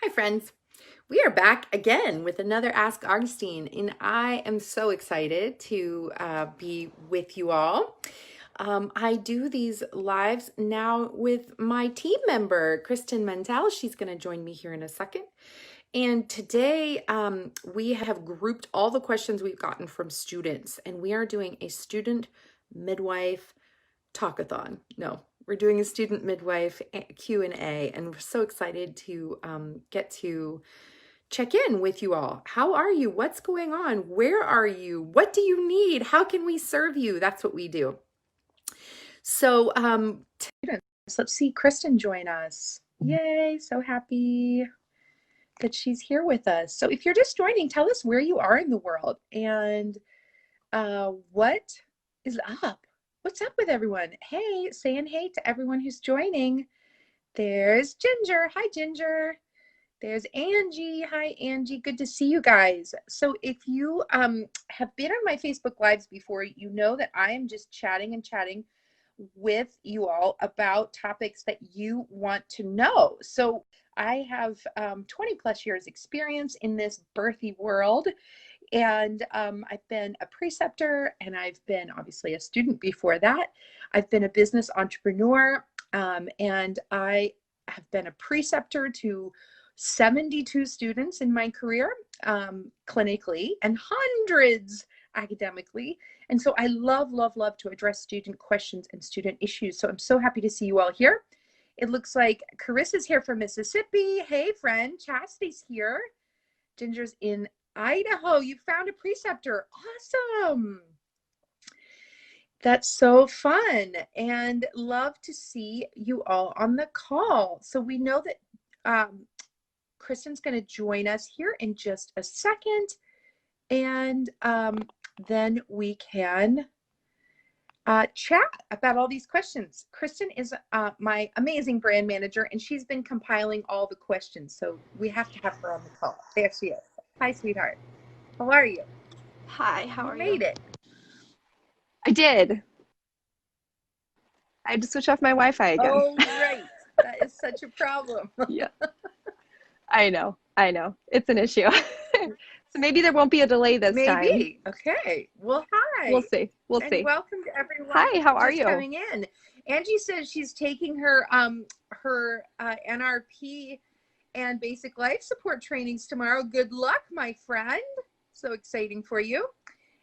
Hi, friends. We are back again with another Ask Augustine, and I am so excited to be with you all. I do these lives now with my team member, Kristen Mentel. She's going to join me here in a second. And today we have grouped all the questions we've gotten from students, and we are doing a student midwife talkathon. No, we're doing a student midwife Q&A, and we're so excited to get to check in with you all. How are you? What's going on? Where are you? What do you need? How can we serve you? That's what we do. So, let's see Kristen join us. Yay, so happy that she's here with us. So if you're just joining, tell us where you are in the world and what is up. What's up with everyone? Hey, saying hey to everyone who's joining. There's Ginger. Hi, Ginger. There's Angie. Hi, Angie. Good to see you guys. So if you have been on my Facebook Lives before, you know that I am just chatting and chatting with you all about topics that you want to know. So I have 20 plus years experience in this birthy world. And I've been a preceptor, and I've been obviously a student before that. I've been a business entrepreneur, and I have been a preceptor to 72 students in my career, clinically, and hundreds academically. And so I love, love, love to address student questions and student issues. So I'm so happy to see you all here. It looks like Carissa's here from Mississippi. Hey, friend. Chastity's here. Ginger's in Idaho. You found a preceptor. Awesome. That's so fun, and love to see you all on the call. So we know that Kristen's going to join us here in just a second, and then we can chat about all these questions. Kristen is my amazing brand manager, and she's been compiling all the questions. So we have to have her on the call. There she is. Hi, sweetheart. How are you? Hi, how are you? Made it. I did. I had to switch off my Wi-Fi again. Oh, right. That is such a problem. Yeah. I know. It's an issue. So maybe there won't be a delay this time. Maybe. Okay. Well, hi. We'll see. And welcome to everyone. Hi, how are you? Coming in. Angie says she's taking her NRP and basic life support trainings tomorrow. Good luck, my friend. So exciting for you.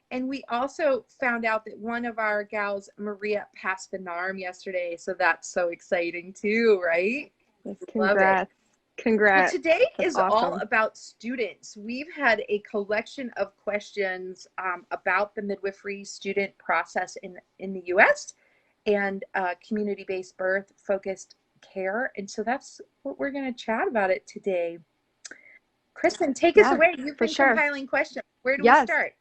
And we also found out that one of our gals, Maria, passed the NARM yesterday. So that's so exciting too, right? Yes, congrats. Congrats. Well, today That's is awesome. all about students. We've had a collection of questions about the midwifery student process in the U.S. and community-based birth-focused care. And so that's what we're going to chat about it today. Kristen, take us away. You've been compiling questions. Where do we start?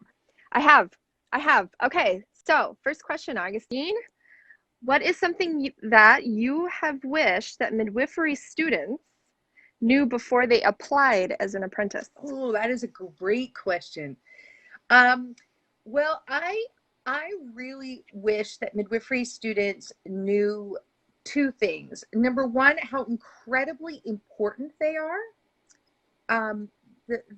I have. Okay, so first question, Augustine. What is something that you have wished that midwifery students knew before they applied as an apprentice? Oh, that is a great question. Well, I really wish that midwifery students knew two things. Number one, how incredibly important they are.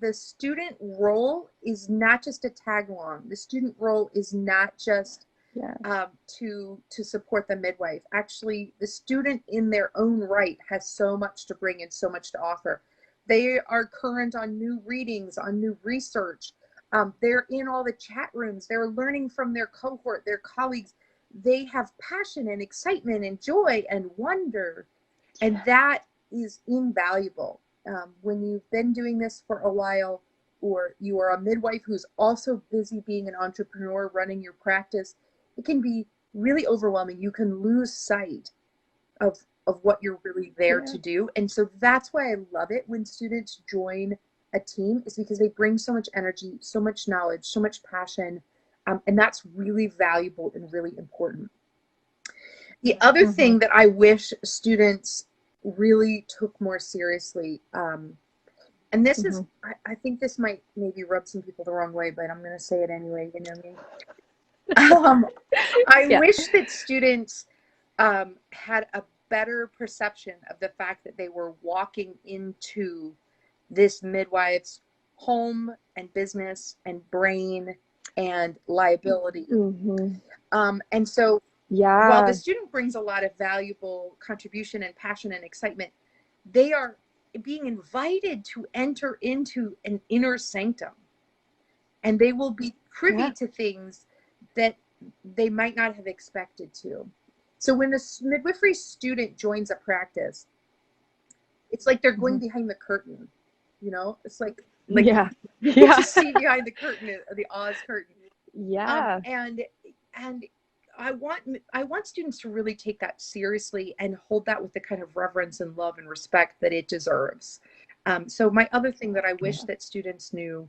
The student role is not just a tag along. The student role is not just to support the midwife. Actually, the student in their own right has so much to bring and so much to offer. They are current on new readings, on new research. They're in all the chat rooms. They're learning from their cohort, their colleagues. They have passion and excitement and joy and wonder. And that is invaluable. When you've been doing this for a while, or you are a midwife who's also busy being an entrepreneur, running your practice, it can be really overwhelming. You can lose sight of what you're really there to do. And so that's why I love it when students join a team, is because they bring so much energy, so much knowledge, so much passion. And that's really valuable and really important. The other thing that I wish students really took more seriously, and this is, I think this might maybe rub some people the wrong way, but I'm going to say it anyway, you know me. I wish that students had a better perception of the fact that they were walking into this midwife's home and business and brain and liability. And so while the student brings a lot of valuable contribution and passion and excitement, they are being invited to enter into an inner sanctum, and they will be privy to things that they might not have expected to. So when a midwifery student joins a practice, it's like they're going behind the curtain, you know? It's like you get to see behind the curtain, the Oz curtain. And I want students to really take that seriously and hold that with the kind of reverence and love and respect that it deserves. So my other thing that I wish that students knew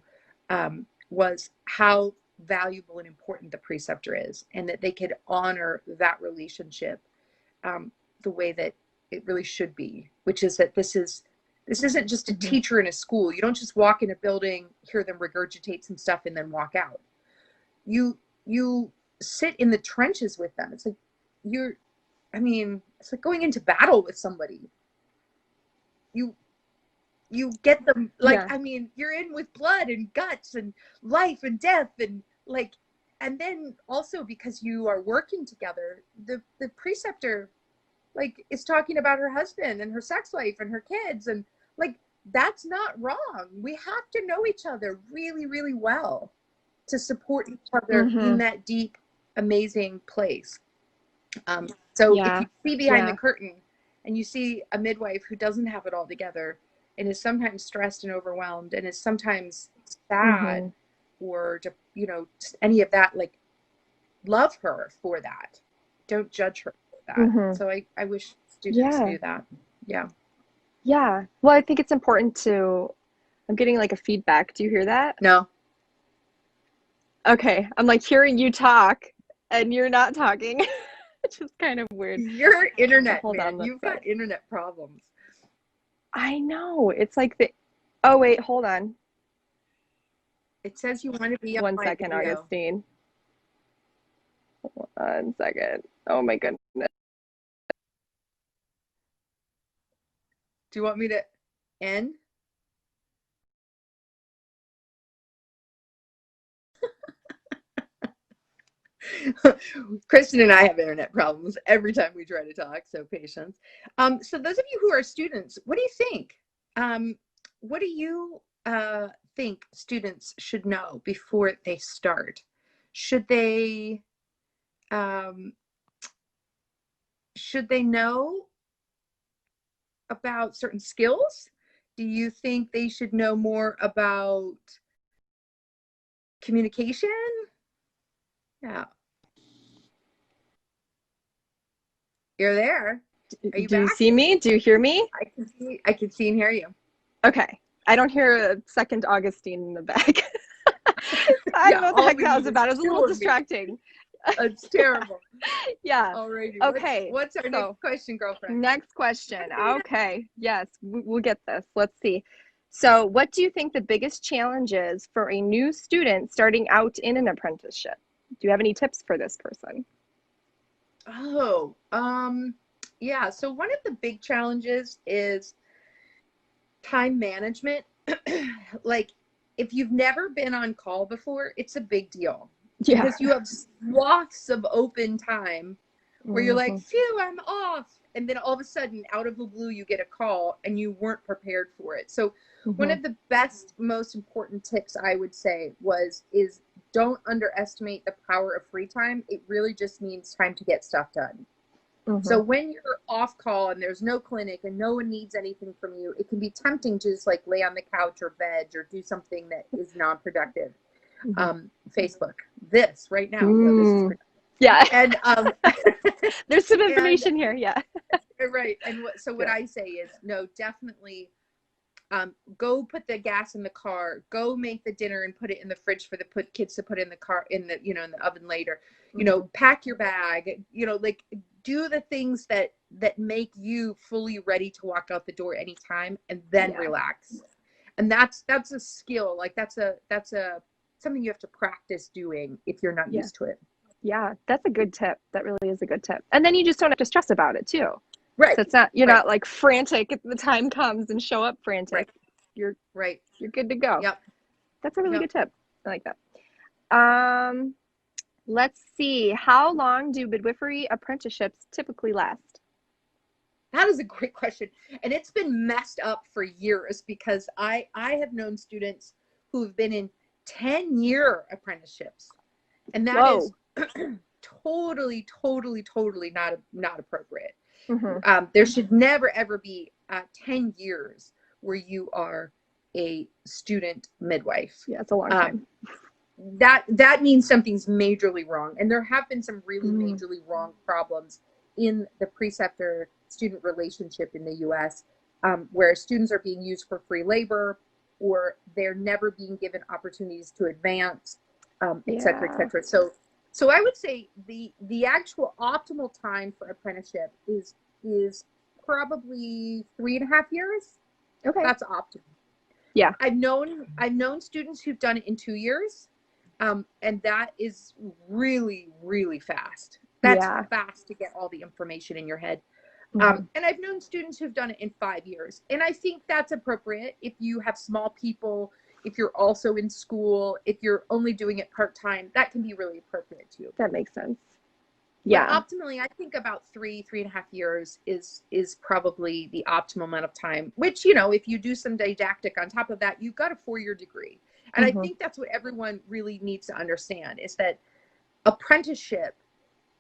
was how valuable and important the preceptor is, and that they could honor that relationship the way that it really should be, which is that this isn't just a teacher in a school. You don't just walk in a building, hear them regurgitate some stuff, and then walk out. You sit in the trenches with them. It's like it's like going into battle with somebody. You get them, like, you're in with blood and guts and life and death, and like, and then also because you are working together, the preceptor like is talking about her husband and her sex life and her kids, and like, that's not wrong. We have to know each other really, really well to support each other in that deep, amazing place. So if you see behind the curtain and you see a midwife who doesn't have it all together and is sometimes stressed and overwhelmed and is sometimes sad or, just any of that, like, love her for that. Don't judge her for that. So I wish students knew that. Yeah. Well, I think it's important I'm getting like a feedback. Do you hear that? No. Okay. I'm like hearing you talk and you're not talking. It's just kind of weird. Your internet, man. You've got internet problems. I know. It's like oh, wait, hold on. It says you want to be on 1 second, video. Augustine. 1 second. Oh my goodness. Do you want me to end? Kristen and I have internet problems every time we try to talk, so patience. So those of you who are students, what do you think? What do you think students should know before they start? Should they know about certain skills? Do you think they should know more about communication? Yeah. You're there. Are you Do back? you see me? Do you hear me? I can see and hear you. Okay. I don't hear a second Augustine in the back. I don't know what the heck that was about. It was a little distracting. It's terrible. Alrighty. Okay. What's our next question, girlfriend? Next question. Okay. Yes, we'll get this. Let's see. So what do you think the biggest challenge is for a new student starting out in an apprenticeship? Do you have any tips for this person? Oh, yeah. So one of the big challenges is time management. Like, if you've never been on call before, it's a big deal. Because you have swaths of open time where you're like, phew, I'm off. And then all of a sudden, out of the blue, you get a call and you weren't prepared for it. So one of the best, most important tips I would say is don't underestimate the power of free time. It really just means time to get stuff done. So when you're off call and there's no clinic and no one needs anything from you, it can be tempting to just like lay on the couch or veg or do something that is non-productive. Facebook, this right now. And there's some information here. Right. And what I say is, no, definitely go put the gas in the car, go make the dinner and put it in the fridge for the kids to put in the car, in the in the oven later, pack your bag, like, do the things that make you fully ready to walk out the door anytime, and then relax. And that's a skill. Like, that's something you have to practice doing if you're not used to it. Yeah, that's a good tip. That really is a good tip. And then you just don't have to stress about it too. Right. So it's not, you're not like frantic if the time comes and show up frantic. Right. you're Right. you're good to go. Yep. That's a really Yep. good tip. I like that. Um, let's see. How long do midwifery apprenticeships typically last? That is a great question. And it's been messed up for years because I have known students who've been in 10-year apprenticeships. And that is Whoa. totally not appropriate. Mm-hmm. There should never ever be 10 years where you are a student midwife. Yeah, it's a long Um, time. that means something's majorly wrong. And there have been some really Mm. majorly wrong problems in the preceptor student relationship in the US, where students are being used for free labor, or they're never being given opportunities to advance, et cetera, et Yeah. cetera. So I would say the actual optimal time for apprenticeship is probably 3.5 years. Okay. That's optimal. Yeah. I've known students who've done it in 2 years, and that is really fast. That's Yeah. fast to get all the information in your head. Mm-hmm. And I've known students who've done it in 5 years, and I think that's appropriate if you have small people, if you're also in school, if you're only doing it part-time, that can be really appropriate too. That makes sense. But Yeah. optimally, I think about 3.5 years is probably the optimal amount of time, which, if you do some didactic on top of that, you've got a 4-year degree. And Mm-hmm. I think that's what everyone really needs to understand, is that apprenticeship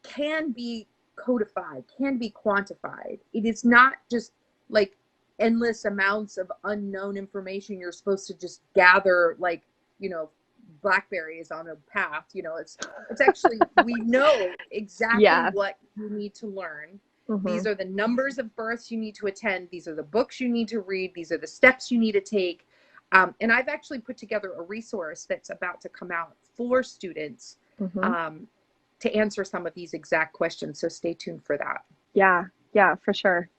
can be codified, can be quantified. It is not just like endless amounts of unknown information you're supposed to just gather, like, blackberries on a path. It's actually, we know exactly Yeah. what you need to learn. Mm-hmm. These are the numbers of births you need to attend. These are the books you need to read. These are the steps you need to take. And I've actually put together a resource that's about to come out for students, Mm-hmm. to answer some of these exact questions. So stay tuned for that. Yeah, for sure.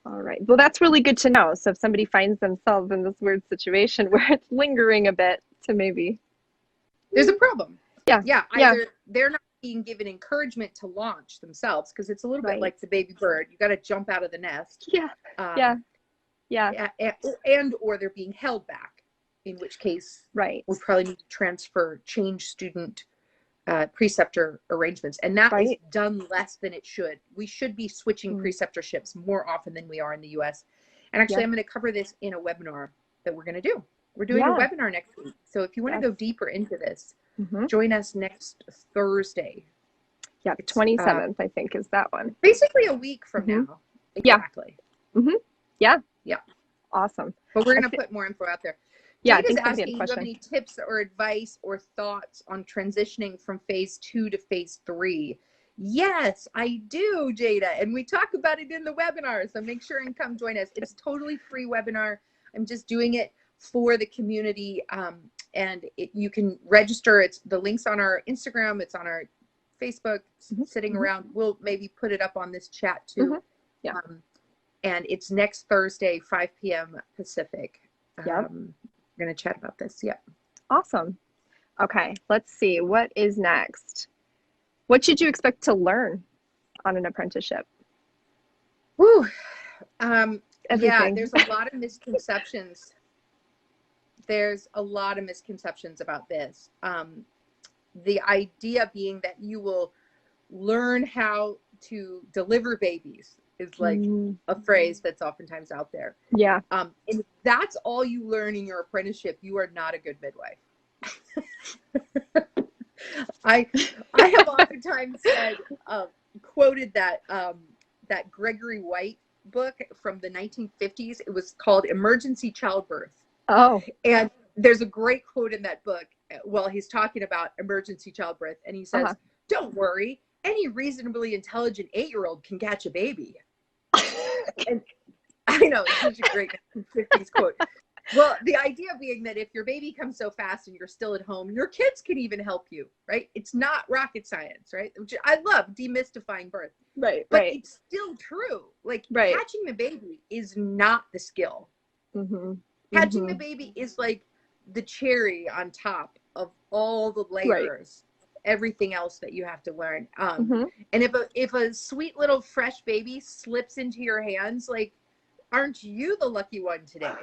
All right. Well, that's really good to know. So if somebody finds themselves in this weird situation where it's lingering a bit, to maybe. There's a problem. Yeah. Yeah. Yeah. Either they're not being given encouragement to launch themselves, because it's a little bit Right. like the baby bird. You got to jump out of the nest. Yeah. Yeah. Yeah. Or they're being held back, in which case Right. we probably need to change student preceptor arrangements. And that is Right. done less than it should. We should be switching Mm. preceptorships more often than we are in the US. And actually, Yeah. I'm going to cover this in a webinar that we're going to do. We're doing a Yeah. webinar next week. So if you want to Yes. go deeper into this, Mm-hmm. join us next Thursday. Yeah. 27th, I think, is that one. Basically a week from Mhm. now. Exactly. Mm-hmm. Yeah. Yeah. Awesome. But we're going to put more info out there. Yeah, I Jada's think that'd be a asking, do you have question. any tips or advice or thoughts on transitioning from phase 2 to phase 3? Yes, I do, Jada. And we talk about it in the webinar. So make sure and come join us. It's a totally free webinar. I'm just doing it for the community. And you can register. The link's on our Instagram. It's on our Facebook, Mhm. sitting Mhm. around. We'll maybe put it up on this chat too. Mhm. Yeah. And it's next Thursday, 5 p.m. Pacific. Yep. We're going to chat about this. Yep. Awesome. Okay, let's see. What is next? What should you expect to learn on an apprenticeship? Woo. Yeah, Everything. there's a lot of misconceptions. There's a lot of misconceptions about this. The idea being that you will learn how to deliver babies is like a phrase that's oftentimes out there. Yeah. And if that's all you learn in your apprenticeship, you are not a good midwife. I have oftentimes said, quoted that Gregory White book from the 1950s. It was called Emergency Childbirth. Oh. And there's a great quote in that book while he's talking about emergency childbirth. And he says, don't worry, any reasonably intelligent 8-year-old can catch a baby. And I know, it's such a great 50s quote. Well, the idea being that if your baby comes so fast and you're still at home, your kids can even help you, right? It's not rocket science, right? Which I love, demystifying birth. Right, but right. it's still true. Like, right. Catching the baby is not the skill. Mm-hmm. Catching the baby is like the cherry on top of all the layers, everything else that you have to learn. And if a sweet little fresh baby slips into your hands, like, aren't you the lucky one today?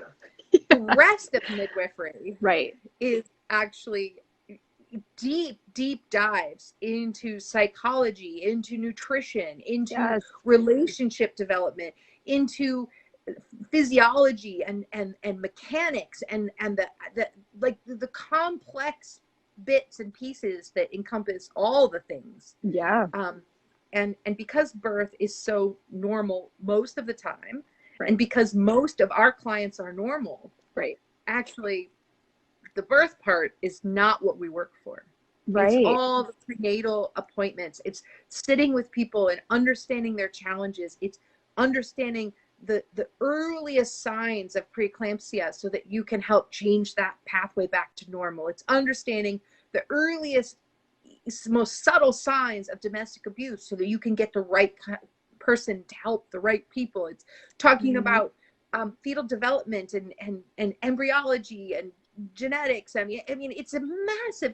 The rest of midwifery Right. is actually deep dives into psychology, into nutrition, into Yes. relationship development, into physiology and mechanics and the complex bits and pieces that encompass all the things. Yeah. And because birth is so normal most of the time, Right. and because most of our clients are normal, Right. actually the birth part is not what we work for. Right. It's all the prenatal appointments. It's sitting with people and understanding their challenges. It's understanding the earliest signs of preeclampsia so that you can help change that pathway back to normal. It's understanding the earliest, most subtle signs of domestic abuse so that you can get the right person to help the right people. It's talking about fetal development and embryology and genetics. I mean, it's a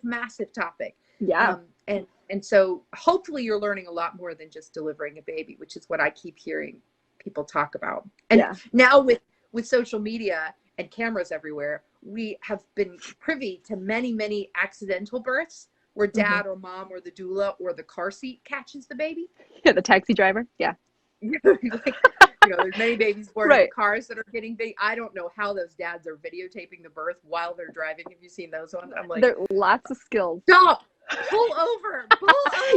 massive topic. Yeah. And so hopefully you're learning a lot more than just delivering a baby, which is what I keep hearing people talk about. And now with social media and cameras everywhere, we have been privy to many accidental births where dad or mom or the doula or the car seat catches the baby. Yeah, the taxi driver. Yeah. There's many babies born in cars that are getting big. I don't know how those dads are videotaping the birth while they're driving. Have you seen those ones? I'm like, there are lots of skills. Stop! Pull over!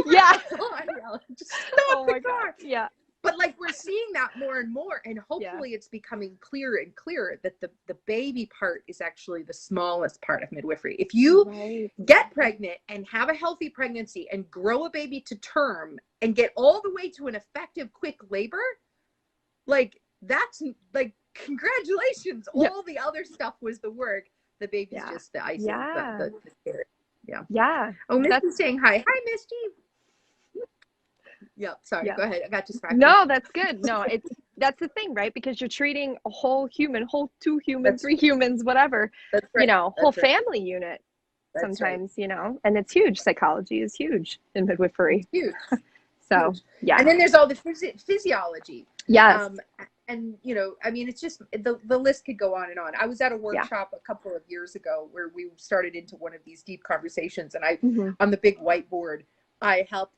Yeah. That's all I yell. Just stop the car. God. Yeah. But like we're seeing that more and more, and hopefully it's becoming clearer and clearer that the baby part is actually the smallest part of midwifery. If you get pregnant and have a healthy pregnancy and grow a baby to term and get all the way to an effective quick labor, like that's like congratulations. All the other stuff was the work. The baby's just the icing. The carrot. Yeah. Oh, Misty's saying hi. Hi, Misty. Yeah, sorry. Go ahead. I got distracted. No, that's good. No, that's the thing, right? Because you're treating a whole human, whole 2 humans, 3 humans, whatever. That's right. Whole family unit. That's sometimes, and it's huge. Psychology is huge in midwifery. It's huge. So yeah. And then there's all the physiology. Yes. And it's just the list could go on and on. I was at a workshop a couple of years ago where we started into one of these deep conversations, and I on the big whiteboard, I helped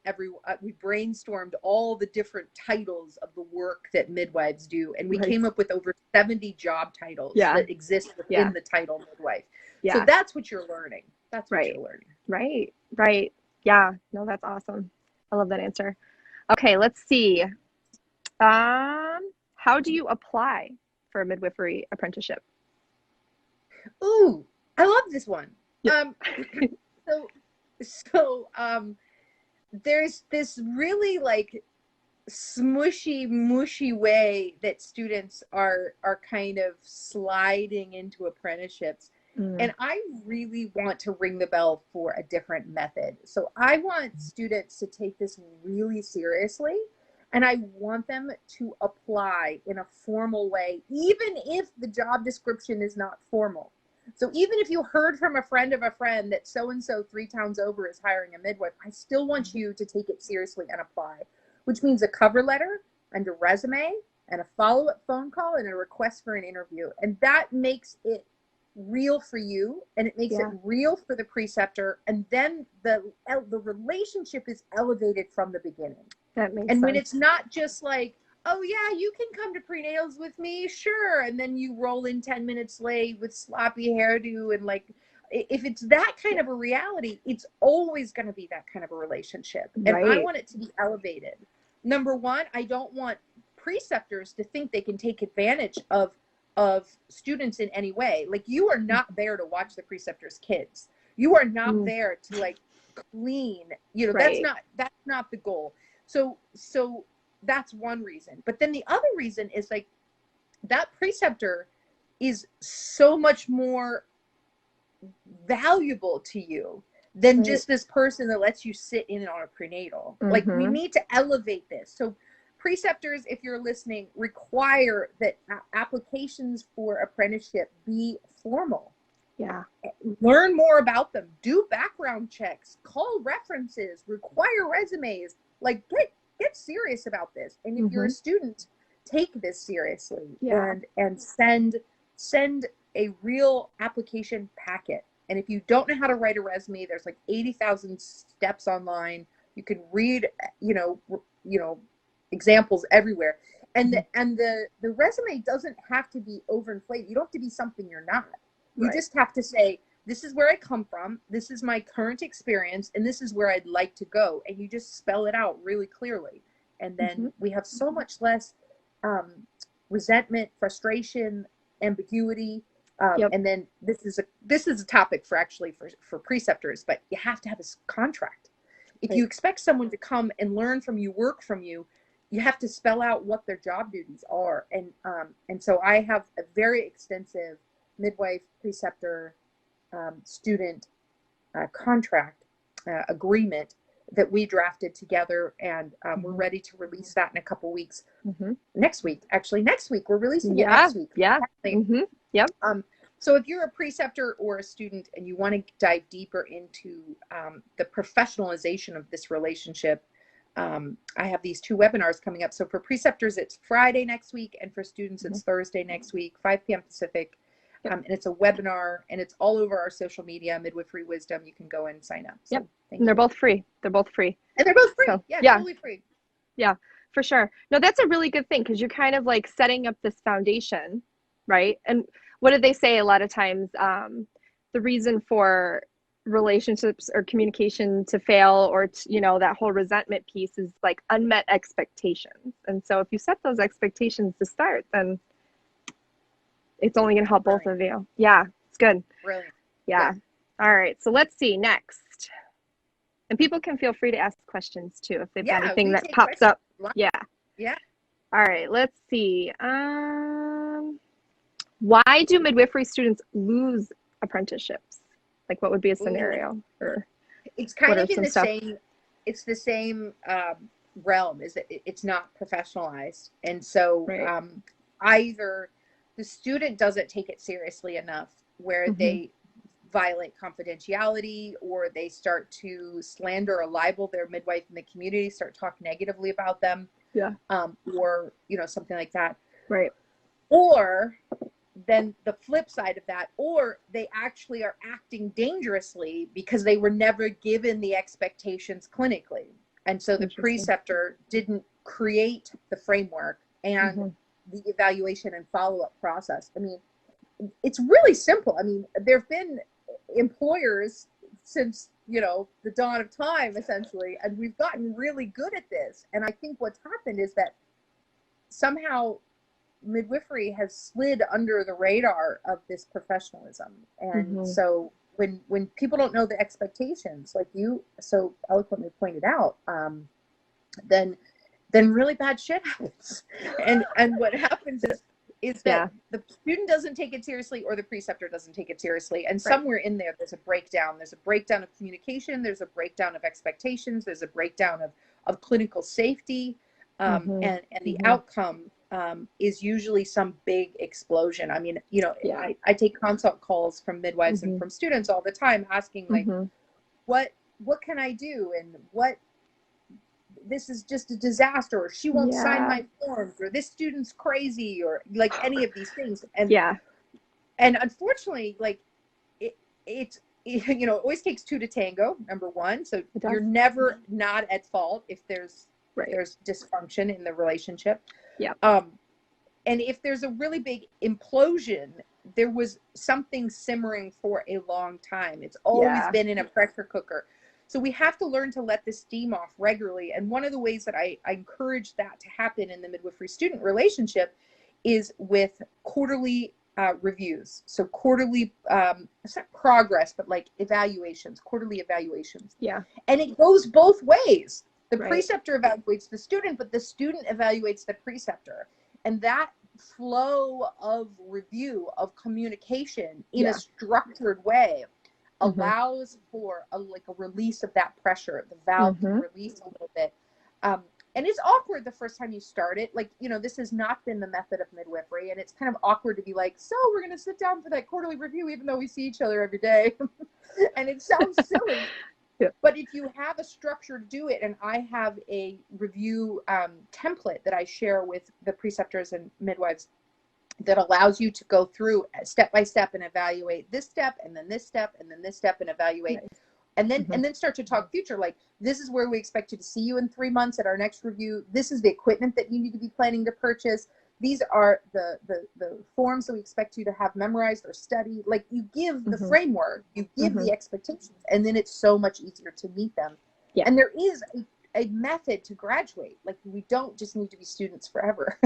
we brainstormed all the different titles of the work that midwives do. And we came up with over 70 job titles that exist within the title midwife. Yeah. So that's what you're learning. That's what you're learning. Right. Yeah. No, that's awesome. I love that answer. Okay. Let's see. How do you apply for a midwifery apprenticeship? Ooh, I love this one. Yep. So there's this really like smushy, mushy way that students are kind of sliding into apprenticeships. And I really want to ring the bell for a different method. So I want students to take this really seriously, and I want them to apply in a formal way, even if the job description is not formal. So even if you heard from a friend of a friend that so-and-so 3 towns over is hiring a midwife, I still want you to take it seriously and apply, which means a cover letter and a resume and a follow-up phone call and a request for an interview. And that makes it real for you, and it makes it real for the preceptor. And then the relationship is elevated from the beginning. That makes sense. When it's not just like, oh yeah, you can come to prenatals with me, sure. And then you roll in 10 minutes late with sloppy hairdo. And like, if it's that kind of a reality, it's always going to be that kind of a relationship. And I want it to be elevated. Number one, I don't want preceptors to think they can take advantage of students in any way. Like, you are not there to watch the preceptor's kids. You are not there to like clean, that's not the goal. So that's one reason. But then the other reason is like that preceptor is so much more valuable to you than just this person that lets you sit in on a prenatal. Like, we need to elevate this. So preceptors, if you're listening, require that applications for apprenticeship be formal. Yeah. Learn more about them. Do background checks. Call references. Require resumes. Like, get serious about this. And if you're a student, take this seriously and send a real application packet. And if you don't know how to write a resume, there's like 80,000 steps online. You can read, examples everywhere. And the resume doesn't have to be overinflated. You don't have to be something you're not. You just have to say, this is where I come from, this is my current experience, and this is where I'd like to go. And you just spell it out really clearly. And then we have so much less resentment, frustration, ambiguity. And then this is a topic for preceptors, but you have to have a contract. If you expect someone to come and learn from you, work from you, you have to spell out what their job duties are. And so I have a very extensive midwife, preceptor, student contract agreement that we drafted together, and we're ready to release that in a couple weeks. Next week we're releasing it next week. So if you're a preceptor or a student and you want to dive deeper into the professionalization of this relationship, I have these 2 webinars coming up. So for preceptors, it's Friday next week, and for students, it's Thursday next week, 5 p.m. Pacific. And it's a webinar, and it's all over our social media, Midwifery Wisdom. You can go and sign up. So and they're both free. And they're both free. So, totally free. Yeah, for sure. No, that's a really good thing, because you're kind of like setting up this foundation, right? And what did they say a lot of times? The reason for relationships or communication to fail, or that whole resentment piece, is like unmet expectations. And so if you set those expectations to start, then it's only going to help both of you. Yeah, it's good. Brilliant. Yeah. All right. So let's see next. And people can feel free to ask questions too if they've got anything that pops up. Yeah. All right. Let's see. Why do midwifery students lose apprenticeships? Like, what would be a scenario? Or it's kind of in the same. It's the same realm. Is that it's not professionalized, and so either the student doesn't take it seriously enough, where they violate confidentiality, or they start to slander or libel their midwife in the community, start talking negatively about them, or something like that. Right. Or then the flip side of that, or they actually are acting dangerously because they were never given the expectations clinically. And so the preceptor didn't create the framework and the evaluation and follow-up process. I mean, it's really simple. I mean, there have been employers since, the dawn of time, essentially, and we've gotten really good at this. And I think what's happened is that somehow midwifery has slid under the radar of this professional,ism. And so when people don't know the expectations, like you so eloquently pointed out, then really bad shit happens. And what happens is that the student doesn't take it seriously, or the preceptor doesn't take it seriously. And somewhere in there's a breakdown. There's a breakdown of communication. There's a breakdown of expectations. There's a breakdown of clinical safety. And the outcome is usually some big explosion. I mean, I take consult calls from midwives and from students all the time asking, like, what can I do? And this is just a disaster, or she won't sign my forms, or this student's crazy, or like any of these things. And and unfortunately, like it always takes 2 to tango, number one. So you're never not at fault if there's dysfunction in the relationship. And if there's a really big implosion, there was something simmering for a long time. It's always been in a pressure cooker. So we have to learn to let the steam off regularly. And one of the ways that I encourage that to happen in the midwifery student relationship is with quarterly reviews. So quarterly, it's not progress, but like evaluations, quarterly evaluations. And it goes both ways. The preceptor evaluates the student, but the student evaluates the preceptor. And that flow of review, of communication in a structured way allows for a release of that pressure. The valve can release a little bit. And it's awkward the first time you start it. Like, this has not been the method of midwifery. And it's kind of awkward to be like, so we're going to sit down for that quarterly review, even though we see each other every day. And it sounds silly. But if you have a structure to do it, and I have a review template that I share with the preceptors and midwives, that allows you to go through step by step and evaluate this step and then this step and then this step and evaluate. Nice. And then start to talk future, like this is where we expect you to see you in 3 months at our next review. This is the equipment that you need to be planning to purchase. These are the forms that we expect you to have memorized or studied. Like you give the framework, you give the expectations, and then it's so much easier to meet them. Yeah. And there is a method to graduate. Like we don't just need to be students forever.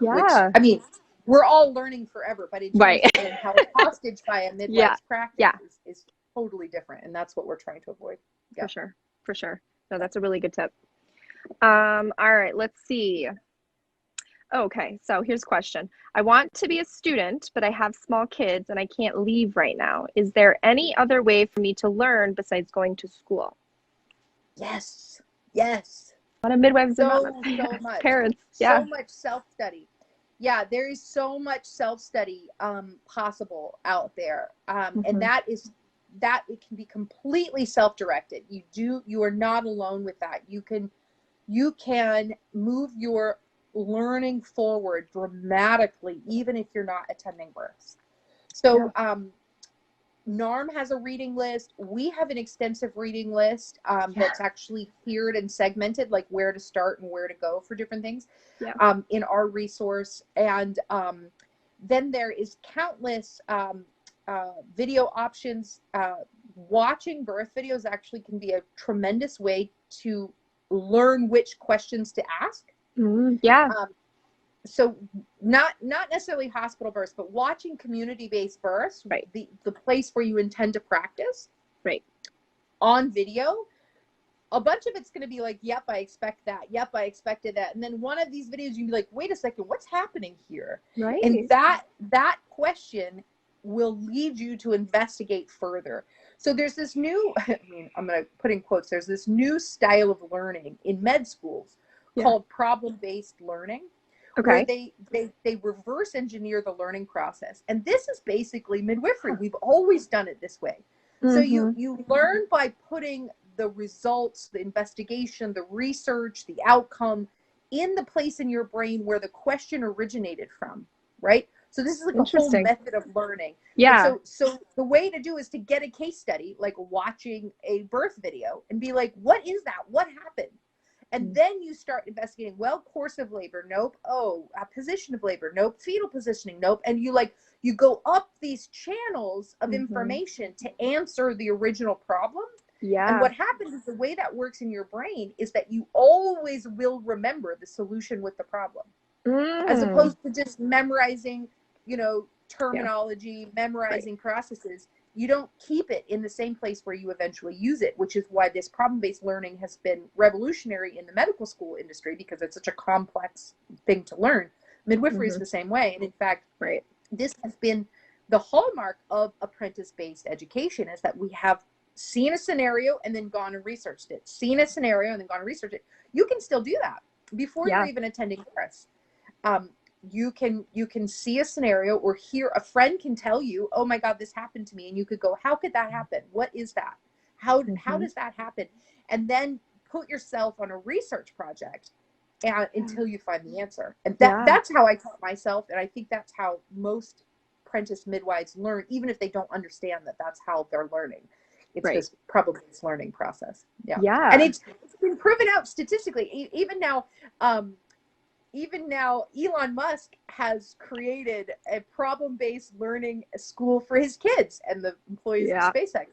Yeah. Which, I mean, we're all learning forever, but in terms of being held hostage by a midwife's practice is totally different, and that's what we're trying to avoid. For sure. No, that's a really good tip. All right, let's see. Okay, so here's a question. I want to be a student, but I have small kids and I can't leave right now. Is there any other way for me to learn besides going to school? Yes. A lot of midwives so much. Parents. Yeah. So much self-study. Yeah, there is so much self-study possible out there. And that it can be completely self-directed. You are not alone with that. You can move your learning forward dramatically, even if you're not attending births. So NARM has a reading list. We have an extensive reading list that's actually tiered and segmented, like where to start and where to go for different things in our resource. And then there is countless video options. Watching birth videos actually can be a tremendous way to learn which questions to ask. So not necessarily hospital births, but watching community-based births, the place where you intend to practice, on video. A bunch of it's going to be like, yep, I expect that. Yep, I expected that. And then one of these videos, you'd be like, wait a second, what's happening here? And that question will lead you to investigate further. So there's this new, I'm going to put in quotes, there's this new style of learning in med schools called problem-based learning, where they reverse engineer the learning process. And this is basically midwifery. We've always done it this way. So you learn by putting the results, the investigation, the research, the outcome in the place in your brain where the question originated from, right? So this is like a whole method of learning. Yeah. So the way to do is to get a case study, like watching a birth video, and be like, what is that? What happened? And then you start investigating, well, course of labor, nope. Oh, position of labor, nope. Fetal positioning, nope. And you go up these channels of information to answer the original problem. Yeah. And what happens is the way that works in your brain is that you always will remember the solution with the problem, as opposed to just memorizing, terminology, memorizing processes. You don't keep it in the same place where you eventually use it, which is why this problem-based learning has been revolutionary in the medical school industry, because it's such a complex thing to learn. Midwifery is the same way. And in fact, this has been the hallmark of apprentice-based education, is that we have seen a scenario and then gone and researched it. Seen a scenario and then gone and researched it. You can still do that before you're even attending births. You can see a scenario or hear a friend can tell you, oh my God, this happened to me. And you could go, how could that happen? What is that? How does that happen? And then put yourself on a research project until you find the answer. And that's how I taught myself. And I think that's how most apprentice midwives learn, even if they don't understand that that's how they're learning. It's this problem-based learning process. Yeah. And it's been proven out statistically. Even now, Elon Musk has created a problem-based learning school for his kids and the employees of SpaceX.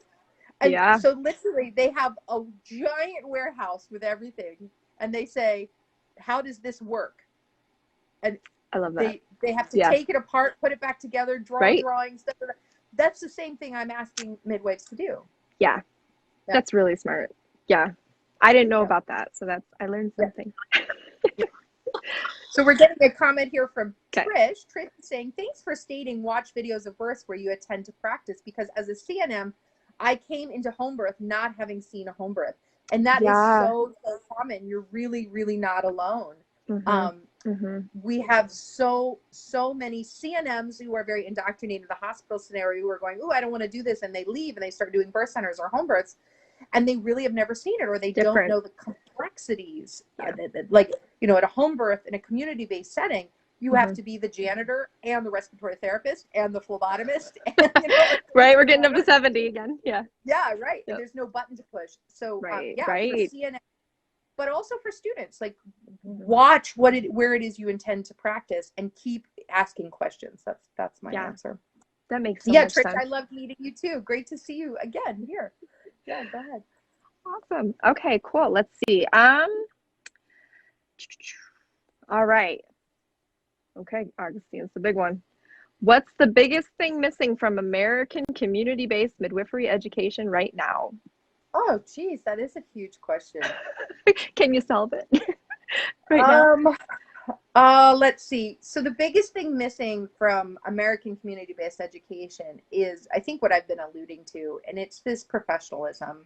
And so literally they have a giant warehouse with everything, and they say, how does this work? And I love that. They have to take it apart, put it back together, draw drawings, stuff like that. That's the same thing I'm asking midwives to do. Yeah. That's really smart. Yeah. I didn't know about that. So I learned something. So we're getting a comment here from Trish. Trish is saying, thanks for stating watch videos of births where you attend to practice, because as a CNM, I came into home birth not having seen a home birth. And that is so common. You're really, really not alone. We have so many CNMs who are very indoctrinated in the hospital scenario, who are going, oh, I don't want to do this. And they leave and they start doing birth centers or home births. And they really have never seen it, or they don't know the complexities. Like, at a home birth in a community-based setting, You have to be the janitor and the respiratory therapist and the phlebotomist. And, like, right. We're getting up to 70 again. Yeah. Yeah, right. Yep. There's no button to push. So right. For right. CNA, but also for students, like watch where it is you intend to practice and keep asking questions. That's my answer. That makes so much Trish, sense. I loved meeting you too. Great to see you again here. Yeah, go ahead. Awesome. Okay, cool. Let's see. All right. Okay, Augustine, it's the big one. What's the biggest thing missing from American community-based midwifery education right now? Oh, geez, that is a huge question. Can you solve it right now? Let's see. So the biggest thing missing from American community-based education is, I think, what I've been alluding to, and it's this professionalism.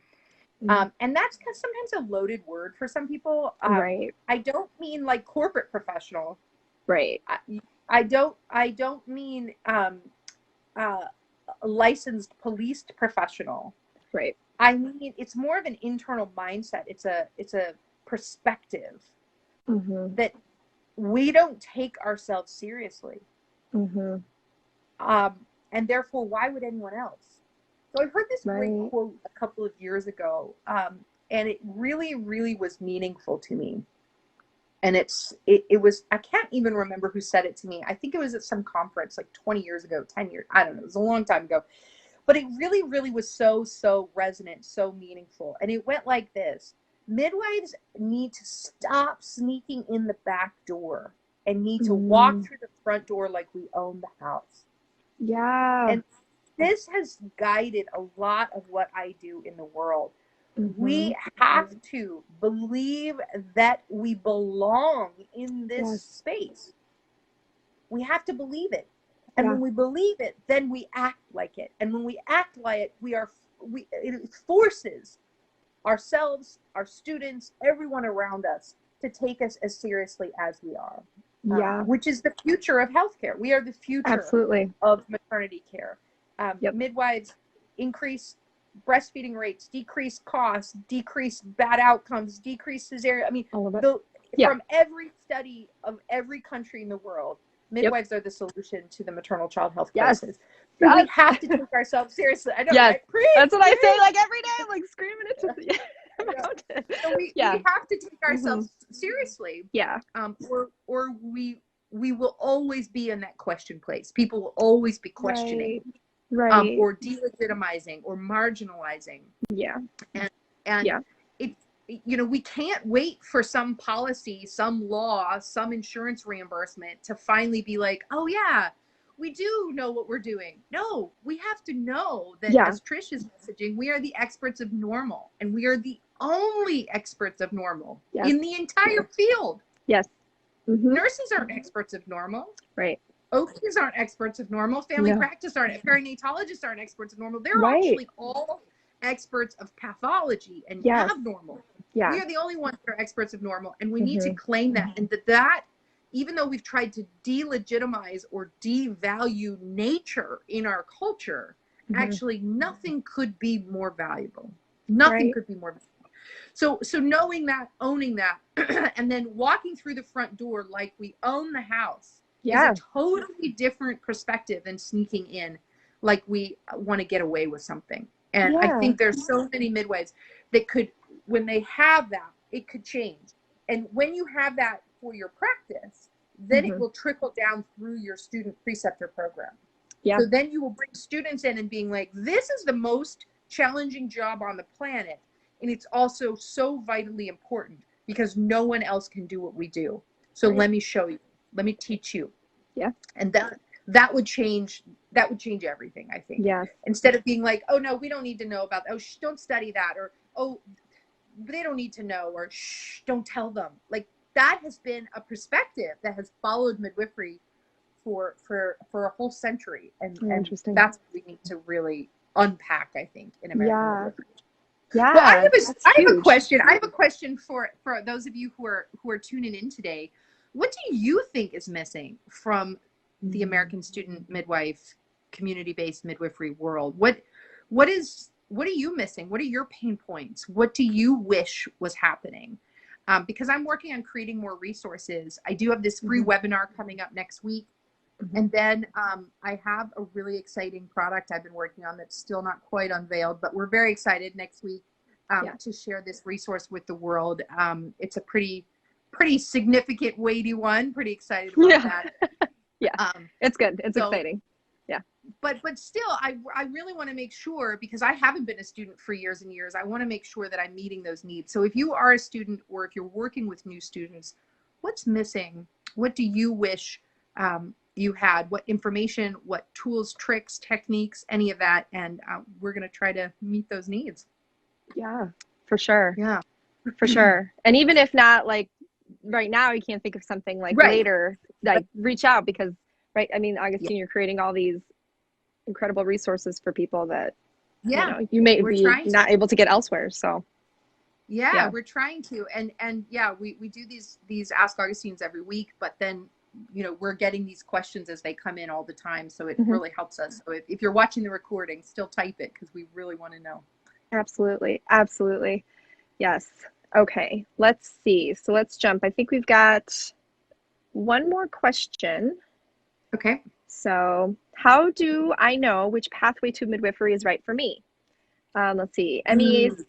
And that's sometimes a loaded word for some people. Right. I don't mean like corporate professional. Right. I don't mean licensed policed professional. Right. I mean, it's more of an internal mindset. It's a perspective that we don't take ourselves seriously. And therefore, why would anyone else? So I heard this great quote a couple of years ago, and it really, really was meaningful to me. And it was, I can't even remember who said it to me. I think it was at some conference like 20 years ago, 10 years, I don't know. It was a long time ago. But it really, really was so resonant, so meaningful. And it went like this. Midwives need to stop sneaking in the back door and need to walk through the front door like we own the house. Yeah. And this has guided a lot of what I do in the world. We have to believe that we belong in this space. We have to believe it. And when we believe it, then we act like it. And when we act like it, it forces ourselves, our students, everyone around us to take us as seriously as we are. Which is the future of healthcare. We are the future of maternity care. Midwives increase breastfeeding rates, decrease costs, decrease bad outcomes, decrease cesarean. I mean, from every study of every country in the world, midwives are the solution to the maternal child health crisis. So we have to take ourselves seriously. I know, right? That's what I say like every day. I'm like screaming it about it. So we have to take ourselves seriously. Or we will always be in that question place. People will always be questioning. Or delegitimizing or marginalizing. And we can't wait for some policy, some law, some insurance reimbursement to finally be like, oh yeah, we do know what we're doing. No, we have to know that as Trish is messaging, we are the experts of normal, and we are the only experts of normal in the entire field. Nurses aren't experts of normal. OTs aren't experts of normal. Family practice aren't. Perinatologists aren't experts of normal. They're actually all experts of pathology and abnormal. We are the only ones that are experts of normal, and we need to claim that. And that, even though we've tried to delegitimize or devalue nature in our culture, actually nothing could be more valuable. Nothing could be more valuable. So knowing that, owning that, and then walking through the front door like we own the house. Is a totally different perspective than sneaking in like we want to get away with something. And I think there's so many midwives that could, when they have that, it could change. And when you have that for your practice, then it will trickle down through your student preceptor program. So then you will bring students in and being like, this is the most challenging job on the planet. And it's also so vitally important because no one else can do what we do. So let me show you. Let me teach you. And that would change everything, I think. Instead of being like, oh no, we don't need to know about, oh, don't study that, or oh, they don't need to know, or shh, don't tell them. Like that has been a perspective that has followed midwifery for a whole century. And that's what we need to really unpack, I think, in American midwifery. Well, I have a question. I have a question for those of you who are tuning in today. What do you think is missing from the American student midwife, community-based midwifery world? What are you missing? What are your pain points? What do you wish was happening? because I'm working on creating more resources. I do have this free webinar coming up next week. And then I have a really exciting product I've been working on that's still not quite unveiled, but we're very excited next week to share this resource with the world. It's a pretty significant, weighty one. Pretty excited about that. It's good. It's exciting. Yeah. But still, I really want to make sure, because I haven't been a student for years and years, I want to make sure that I'm meeting those needs. So if you are a student, or if you're working with new students, what's missing? What do you wish you had? What information, what tools, tricks, techniques, any of that? And we're going to try to meet those needs. Yeah, for sure. Yeah, for sure. And even if not, like right now, you can't think of something, like later, like reach out, because, right. I mean, Augustine, you're creating all these incredible resources for people that, you know, you may be not able to get elsewhere. So we're trying to, and we do these Ask Augustines every week, but then, you know, we're getting these questions as they come in all the time. So it really helps us. So if you're watching the recording, still type it, because we really want to know. Absolutely. Absolutely. Yes. Okay. Let's see. So let's jump. I think we've got one more question. Okay. So how do I know which pathway to midwifery is right for me? Let's see. MEAC.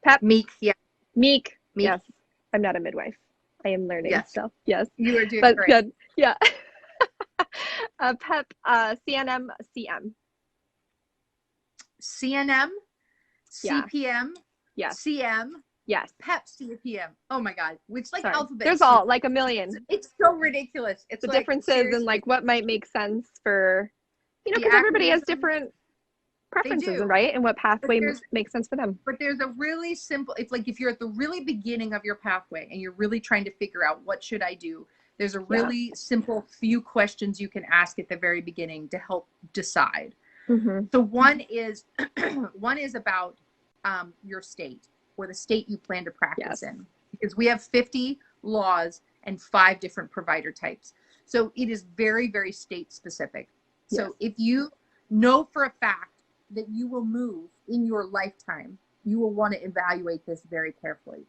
PEP. Meek. Yeah. Meek. Yes. I'm not a midwife. I am learning still. Yes. You are doing but great. Good. Yeah. PEP, CNM, CM. CNM, CPM, CM, PEP, CPM. Oh my God. It's like alphabet. There's all like a million. It's so ridiculous. It's the like, differences and like what might make sense for, you know, because everybody has different preferences, right? And what pathway makes sense for them. But there's a really simple, it's like if you're at the really beginning of your pathway and you're really trying to figure out what should I do, there's a really simple few questions you can ask at the very beginning to help decide. So one is about your state, or the state you plan to practice in, because we have 50 laws and 5 different provider types. So it is very, very state specific. So if you know for a fact that you will move in your lifetime, you will want to evaluate this very carefully.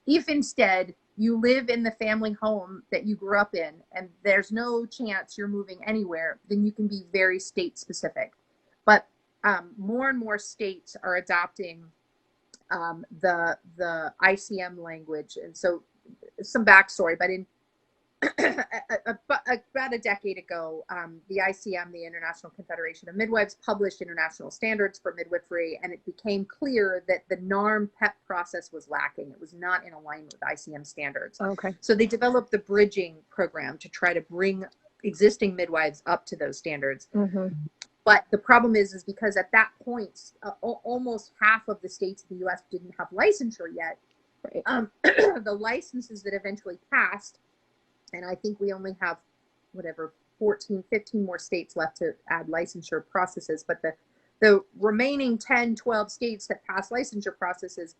If instead you live in the family home that you grew up in and there's no chance you're moving anywhere, then you can be very state specific. But more and more states are adopting the ICM language. And so some backstory, but in about a decade ago, the ICM, the International Confederation of Midwives, published international standards for midwifery, and it became clear that the NARM PEP process was lacking. It was not in alignment with ICM standards. Okay. So they developed the bridging program to try to bring existing midwives up to those standards. But the problem is because at that point, almost half of the states in the U.S. didn't have licensure yet. The licenses that eventually passed, and I think we only have, 14, 15 more states left to add licensure processes. But the remaining 10, 12 states that passed licensure processes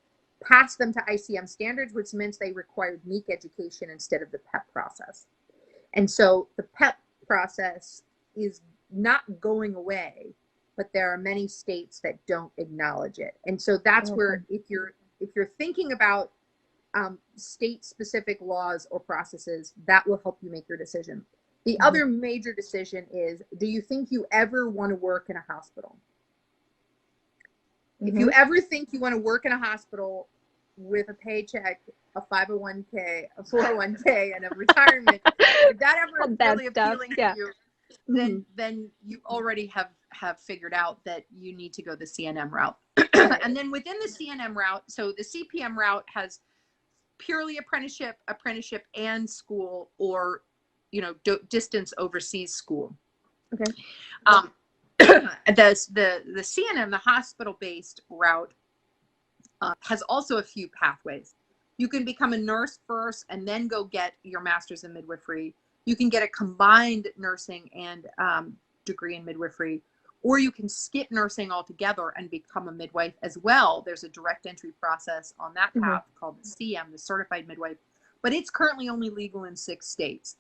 passed them to ICM standards, which meant they required MEAC education instead of the PEP process. And so the PEP process is not going away, but there are many states that don't acknowledge it. And so that's where, if you're thinking about state-specific laws or processes, that will help you make your decision. The other major decision is, do you think you ever want to work in a hospital? If you ever think you want to work in a hospital with a paycheck, a 501k, a 401k, and a retirement, if that ever is really appealing to you, then you already have figured out that you need to go the CNM route. And then within the CNM route, so the CPM route has purely apprenticeship and school, or distance overseas school. Okay. The CNM, the hospital-based route, has also a few pathways. You can become a nurse first and then go get your master's in midwifery. You can get a combined nursing and degree in midwifery, or you can skip nursing altogether and become a midwife as well. There's a direct entry process on that path called the CM, the Certified Midwife, but it's currently only legal in 6 states.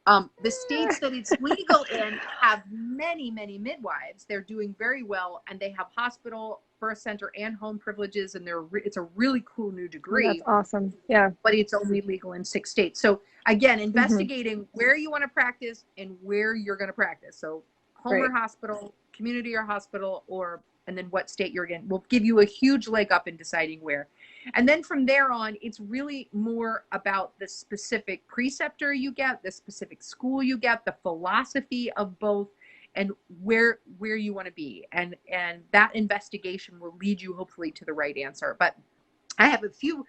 The states that it's legal in have many, many midwives. They're doing very well, and they have hospital, birth center, and home privileges, and it's a really cool new Oh, degree. that's awesome. Yeah. But it's only legal in 6 states. So again, investigating where you want to practice and where you're going to practice. So home or hospital, community or hospital, and then what state you're in will give you a huge leg up in deciding where. And then from there on, it's really more about the specific preceptor you get, the specific school you get, the philosophy of both, and where you want to be. And that investigation will lead you hopefully to the right answer. But I have a few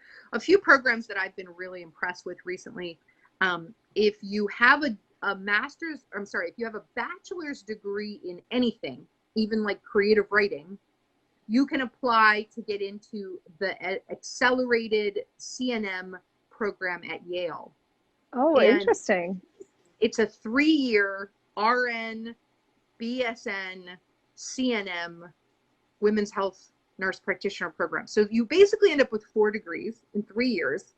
programs that I've been really impressed with recently. If you have if you have a bachelor's degree in anything, even like creative writing, you can apply to get into the accelerated CNM program at Yale. Oh, and interesting. It's a 3-year RN, BSN, CNM, women's health nurse practitioner program. So you basically end up with 4 degrees in 3 years,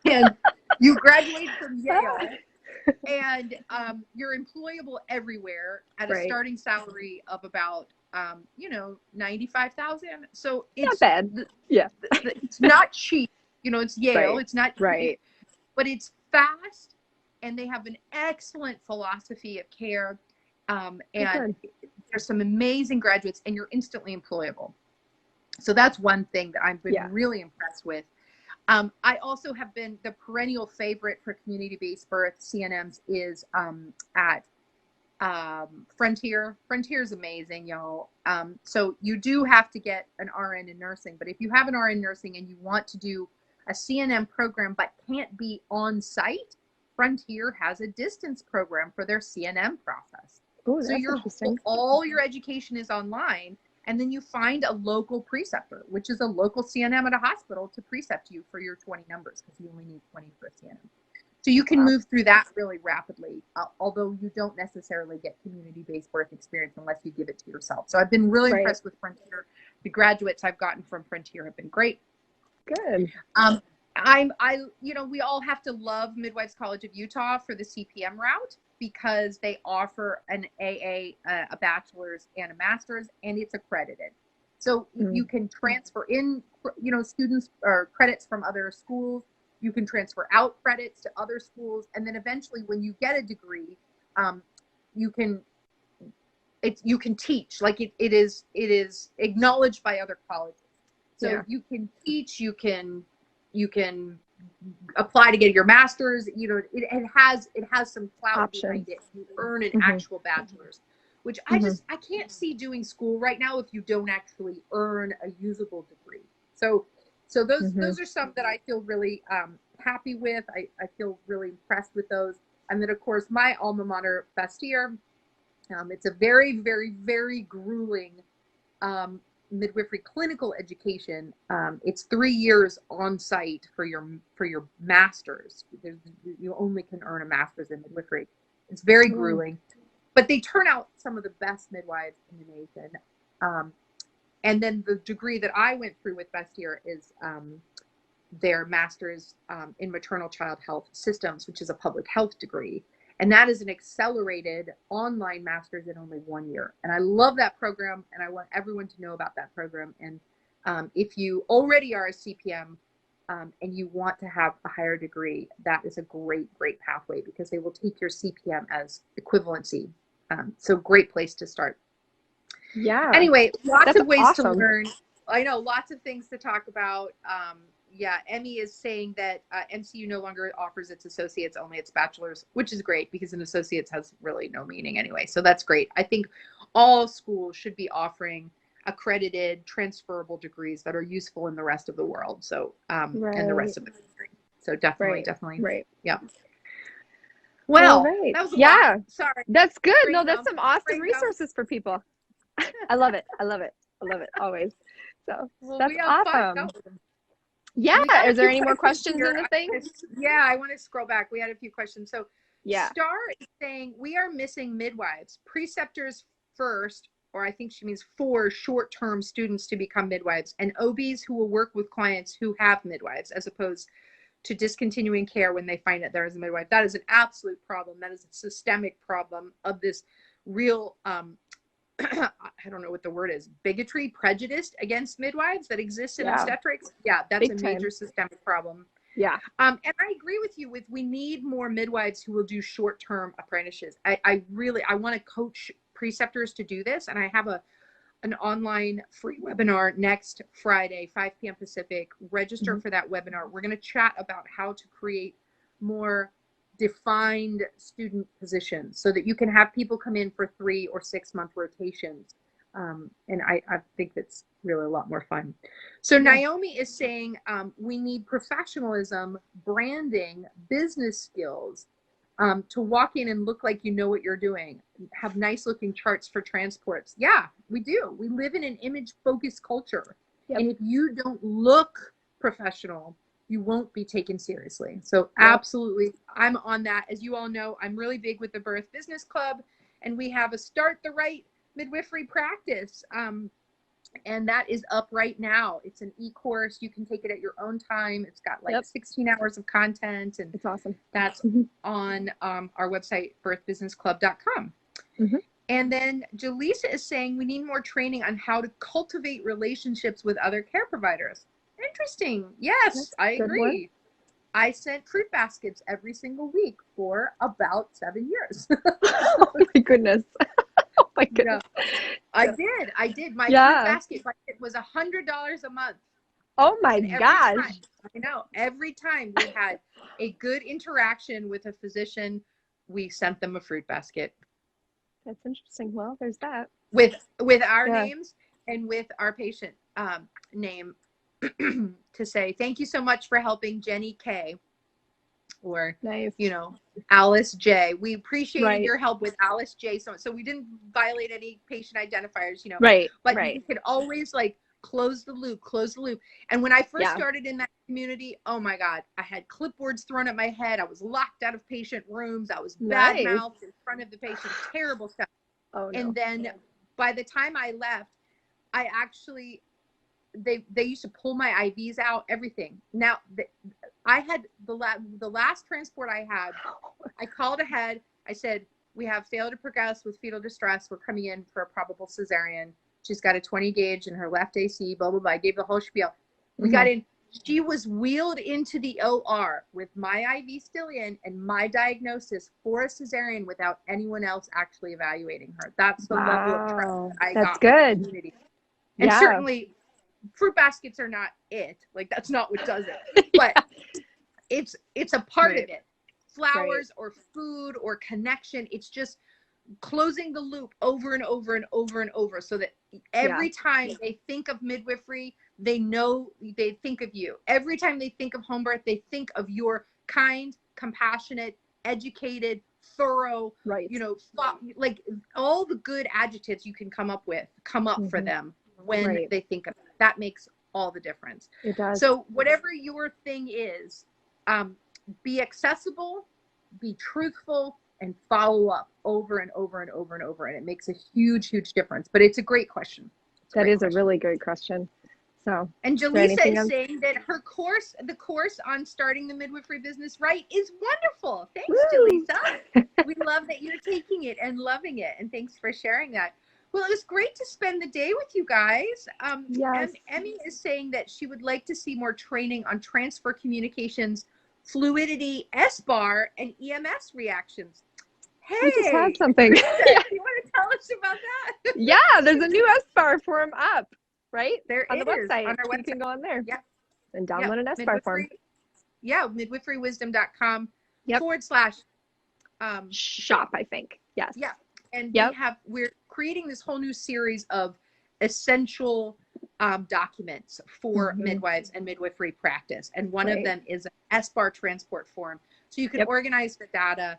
and you graduate from Yale, and you're employable everywhere at a starting salary of about $95,000. So it's not bad. Yeah, it's not cheap. It's Yale. It's not cheap, but it's fast, and they have an excellent philosophy of care. And there's some amazing graduates, and you're instantly employable. So that's one thing that I've been really impressed with. I also have been the perennial favorite for community-based birth CNMs is at Frontier. Frontier is amazing, y'all. So you do have to get an RN in nursing, but if you have an RN nursing and you want to do a CNM program but can't be on site, Frontier has a distance program for their CNM process. Ooh, so all your education is online, and then you find a local preceptor, which is a local CNM at a hospital, to precept you for your 20 numbers, because you only need 20 for a CNM. So you can move through that really rapidly, although you don't necessarily get community-based birth experience unless you give it to yourself. So I've been really impressed with Frontier. The graduates I've gotten from Frontier have been great. Good. We all have to love Midwives College of Utah for the CPM route, because they offer an AA, a bachelor's, and a master's, and it's accredited. So you can transfer in, students or credits from other schools. You can transfer out credits to other schools, and then eventually, when you get a degree, you can teach. Like it is acknowledged by other colleges. So you can teach. You can apply to get your master's. It has some clout behind it. You earn an actual bachelor's, which I can't see doing school right now if you don't actually earn a usable degree. So those are some that I feel really happy with. I feel really impressed with those. And then of course my alma mater, Bastyr. It's a very, very, very grueling midwifery clinical education. It's 3 years on site for your master's. You only can earn a master's in midwifery. It's very grueling, but they turn out some of the best midwives in the nation. And then the degree that I went through with Bastyr is their master's in maternal child health systems, which is a public health degree. And that is an accelerated online master's in only 1 year. And I love that program, and I want everyone to know about that program. And if you already are a CPM and you want to have a higher degree, that is a great, great pathway, because they will take your CPM as equivalency. So great place to start. Yeah. Anyway, lots of ways to learn. I know, lots of things to talk about. Emmy is saying that MCU no longer offers its associates, only its bachelor's, which is great, because an associate's has really no meaning anyway. So that's great. I think all schools should be offering accredited, transferable degrees that are useful in the rest of the world. So, and the rest of the country. So definitely. Right. Yeah. Well, that was a lot. Sorry. That's good. No, that's some awesome resources for people. I love it. Always. So that's awesome. Yeah. Is there any more questions in the thing? Yeah, I want to scroll back. We had a few questions. So Star is saying, we are missing midwives, preceptors first, or I think she means for short-term students to become midwives, and OBs who will work with clients who have midwives, as opposed to discontinuing care when they find out there is a midwife. That is an absolute problem. That is a systemic problem of this real, I don't know what the word is, bigotry, prejudice against midwives that exists in obstetrics. Yeah, that's a major systemic problem. Yeah. And I agree with you we need more midwives who will do short-term apprenticeships. I want to coach preceptors to do this. And I have an online free webinar next Friday, 5 p.m. Pacific. Register for that webinar. We're going to chat about how to create more defined student positions so that you can have people come in for 3 or 6 month rotations. And I think that's really a lot more fun. So Naomi is saying we need professionalism, branding, business skills, to walk in and look like you know what you're doing, have nice looking charts for transports. Yeah, we do. We live in an image focused culture. And if you don't look professional, you won't be taken seriously. So absolutely, I'm on that. As you all know, I'm really big with the Birth Business Club, and we have a Start the Right Midwifery practice. And that is up right now. It's an e-course. You can take it at your own time. It's got like 16 hours of content, and it's awesome. That's on our website, birthbusinessclub.com. And then Jaleesa is saying we need more training on how to cultivate relationships with other care providers. Interesting. Yes, I agree. I sent fruit baskets every single week for about 7 years. Oh my goodness. Oh my goodness. Yeah. I did. My fruit basket budget was $100 a month. Oh my gosh. I know. Every time we had a good interaction with a physician, we sent them a fruit basket. That's interesting. Well, there's that. With our names and with our patient name to say, thank you so much for helping Jenny K. Or, Alice J. We appreciated your help with Alice J. So we didn't violate any patient identifiers, But you could always close the loop. And when I first started in that community, oh my God, I had clipboards thrown at my head. I was locked out of patient rooms. I was bad-mouthed in front of the patient. Terrible stuff. Oh, no. And then by the time I left, I actually, they used to pull my IVs out, everything. Now, I had the last transport I had, I called ahead. I said, we have failure to progress with fetal distress. We're coming in for a probable cesarean. She's got a 20 gauge in her left AC, blah, blah, blah. I gave the whole spiel. We got in. She was wheeled into the OR with my IV still in and my diagnosis for a cesarean without anyone else actually evaluating her. That's the level of trust I got. That's good. From the community. And certainly, fruit baskets are not it. That's not what does it. But it's a part of it. Flowers or food or connection. It's just closing the loop over and over and over and over so that every time they think of midwifery, they know they think of you. Every time they think of home birth, they think of your kind, compassionate, educated, thorough, all the good adjectives you can come up with, come up for them when they think of it. That makes all the difference. It does. So whatever your thing is, be accessible, be truthful, and follow up over and over and over and over. And it makes a huge, huge difference. But it's a great question. That is a really great question. So, and Jaleesa is saying that her course, the course on starting the midwifery business right, is wonderful. Thanks, Jaleesa. We love that you're taking it and loving it. And thanks for sharing that. Well, it was great to spend the day with you guys. Emmy is saying that she would like to see more training on transfer communications, fluidity, SBAR, and EMS reactions. Hey, we just had something. You want to tell us about that? Yeah, there's a new SBAR form up, right? There on the website. On our website. You can go on there. Yeah. And download an SBAR form. Yeah, midwiferywisdom.com / shop, I think. Yes. Yeah. And we're creating this whole new series of essential documents for midwives and midwifery practice. And one of them is an SBAR transport form. So you can organize the data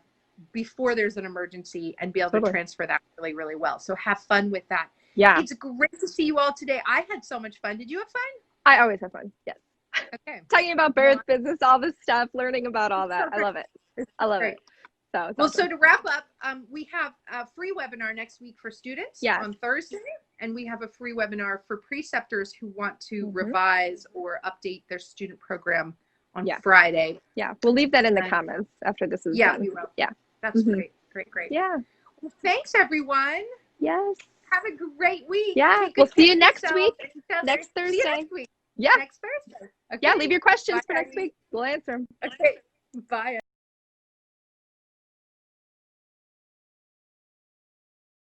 before there's an emergency and be able to transfer that really, really well. So have fun with that. Yeah. It's great to see you all today. I had so much fun. Did you have fun? I always have fun. Yes. Okay. Talking about birth, business, all this stuff, learning about all that. I love it. I love it. So so to wrap up, we have a free webinar next week for students on Thursday, and we have a free webinar for preceptors who want to revise or update their student program on Yeah. Friday. Yeah, we'll leave that in the comments after this is Yeah, done. we will. Yeah. That's Mhm. great. Great, great. Yeah. Well, thanks, everyone. Yes. Have a great week. Yeah. Take We'll good see care you of next yourself week. and each other. Next See you Thursday. next week. Yeah. Next Thursday. Okay. Yeah, leave your questions Bye, for next Ivy. week. We'll answer them. Okay. Bye.